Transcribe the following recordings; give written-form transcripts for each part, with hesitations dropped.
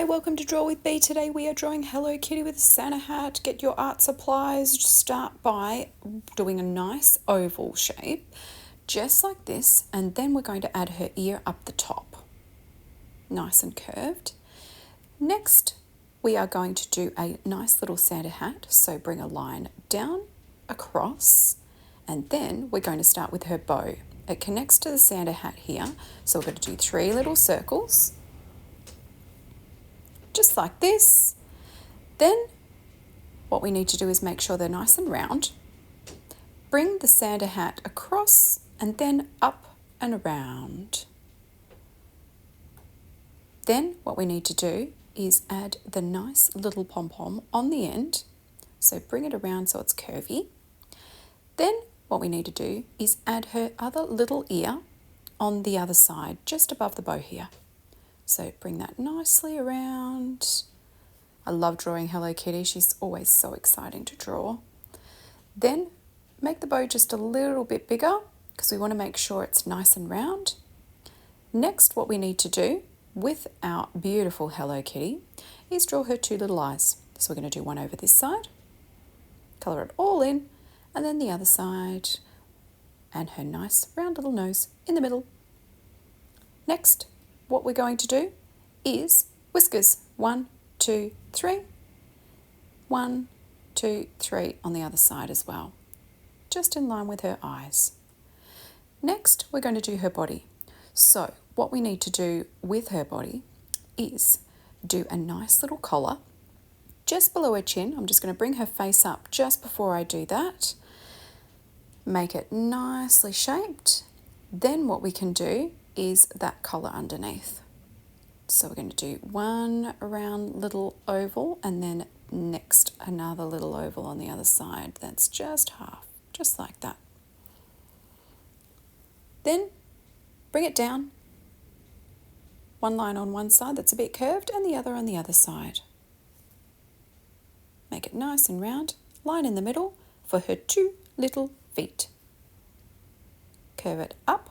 welcome to Draw with Bee. Today we are drawing Hello Kitty with a Santa hat. Get your art supplies. Start by doing a nice oval shape, just like this, and then we're going to add her ear up the top, nice and curved. Next, we are going to do a nice little Santa hat, so bring a line down, across, and then we're going to start with her bow. It connects to the Santa hat here, so we're going to do 3 little circles, just like this. Then what we need to do is make sure they're nice and round. Bring the Santa hat across and then up and around. Then what we need to do is add the nice little pom-pom on the end. So bring it around so it's curvy. Then what we need to do is add her other little ear on the other side, just above the bow here. So bring that nicely around. I love drawing Hello Kitty. She's always so exciting to draw. Then make the bow just a little bit bigger because we want to make sure it's nice and round. Next, what we need to do with our beautiful Hello Kitty is draw her 2 little eyes. So we're going to do one over this side, colour it all in, and then the other side, and her nice round little nose in the middle. Next, what we're going to do is whiskers. 1, 2, 3. 1, 2, 3 on the other side as well, just in line with her eyes. Next, we're going to do her body. So what we need to do with her body is do a nice little collar just below her chin. I'm just going to bring her face up just before I do that. Make it nicely shaped. Then what we can do is that collar underneath. So we're going to do one round little oval and then next another little oval on the other side. That's just half, just like that. Then bring it down. One line on one side that's a bit curved and the other on the other side. Make it nice and round. Line in the middle for her 2 little feet. Curve it up.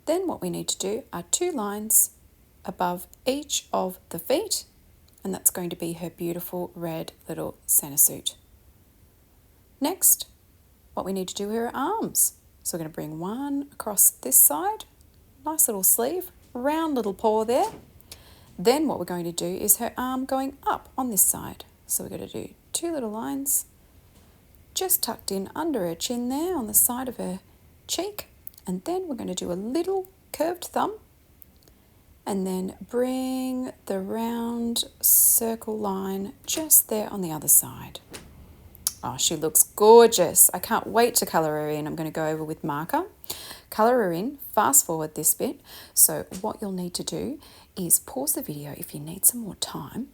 Then what we need to do are 2 lines above each of the feet, and that's going to be her beautiful red little Santa suit. Next, what we need to do are her arms. So we're going to bring one across this side, nice little sleeve, round little paw there. Then what we're going to do is her arm going up on this side. So we're going to do 2 little lines just tucked in under her chin there on the side of her cheek. And then we're going to do a little curved thumb and then bring the round circle line just there on the other side. Oh, she looks gorgeous. I can't wait to colour her in. I'm going to go over with marker, colour her in, fast forward this bit. So what you'll need to do is pause the video if you need some more time.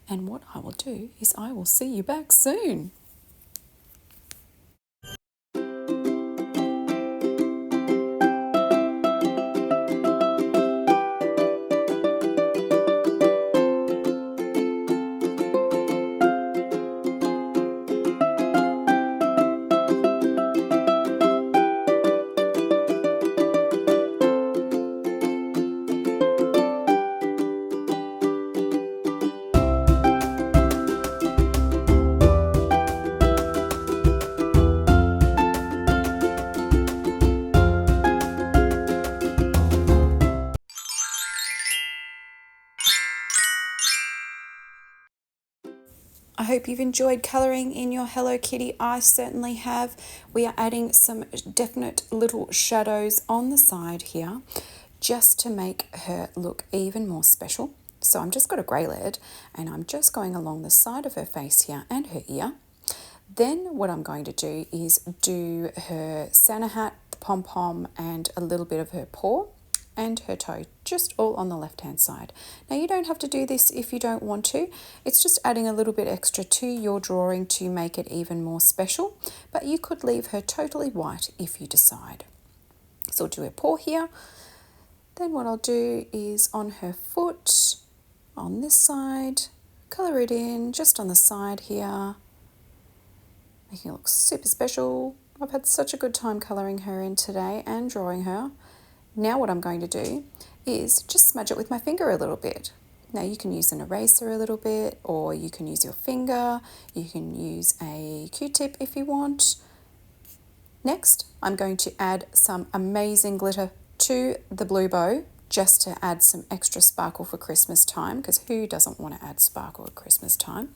And what I will do is I will see you back soon. I hope you've enjoyed colouring in your Hello Kitty. I certainly have. We are adding some definite little shadows on the side here just to make her look even more special. So I'm just got a grey lead and I'm just going along the side of her face here and her ear. Then what I'm going to do is do her Santa hat, the pom-pom and a little bit of her paw and her toe, just all on the left-hand side. Now you don't have to do this if you don't want to. It's just adding a little bit extra to your drawing to make it even more special, but you could leave her totally white if you decide. So I'll do her paw here. Then what I'll do is on her foot, on this side, colour it in just on the side here, making it look super special. I've had such a good time colouring her in today and drawing her. Now what I'm going to do is just smudge it with my finger a little bit. Now you can use an eraser a little bit, or you can use your finger, you can use a Q-tip if you want. Next, I'm going to add some amazing glitter to the blue bow just to add some extra sparkle for Christmas time, because who doesn't want to add sparkle at Christmas time?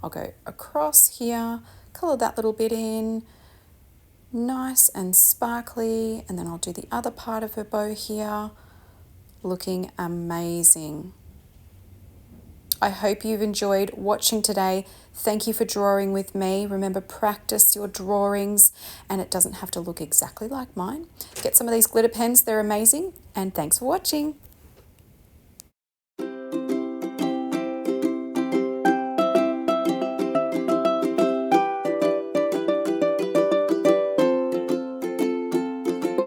I'll go across here, colour that little bit in, nice and sparkly, and then I'll do the other part of her bow here, looking amazing. I hope you've enjoyed watching today. Thank you for drawing with me. Remember, practice your drawings, and it doesn't have to look exactly like mine. Get some of these glitter pens, they're amazing, and thanks for watching.